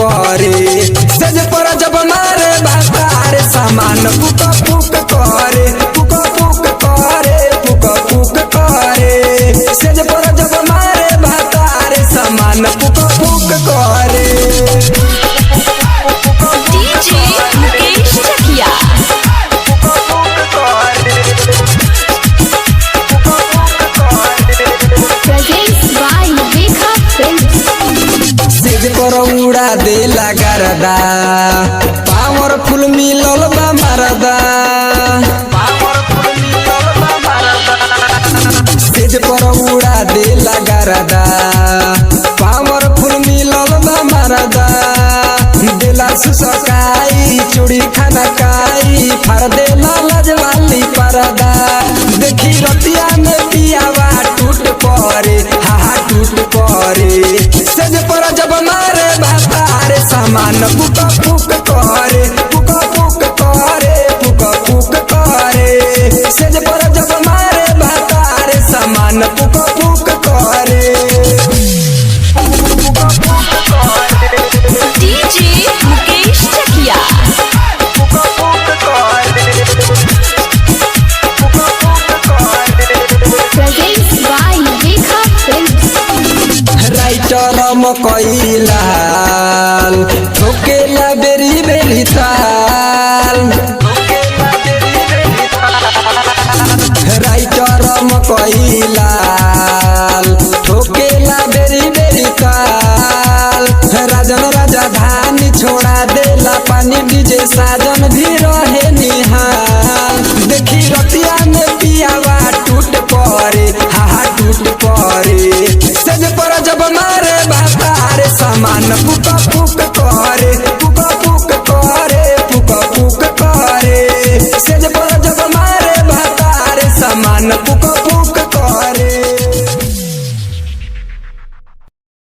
करे। सेज पर जब मारे भातार सामान पुक पुक करे, पुक पुक करे, पुक पुक करे। सेज पर जब मारे भातार सामान पुक पुक करे। डीजे मुकेश चकिया सेज पर उड़ा देला गरदा, पावरफुल मिलल बा मरदा। सेज पर उड़ा देला गरदा, पावरफुल मिलल बा मरदा। देला सुसकाई चूड़ी खाना काई, फर देला लजवाली परदा। देखी रतिया में पियावा टूट परे, हा टूट परे। सेज पर जब मारे भातार सामान पुक पुक करे, पुक पुक करे, पुक पुक करे। सेज पर जब मारे भातार सामान पुक पुक करे। डीजे मुकेश चकिया राइटर मकैलाल ठोकेला बेरी बेरी ताल। राइटर मकैलाल ठोकेला बेरी बेरी ताल। राजन राजधानी छोड़ा देला पानी, डीजे साजन भी रहे निहाल। देखी रतिया में पियावा टूट परे, हा टूट परे। सेज पर जब मारे भातार सामान पुक पुक करे,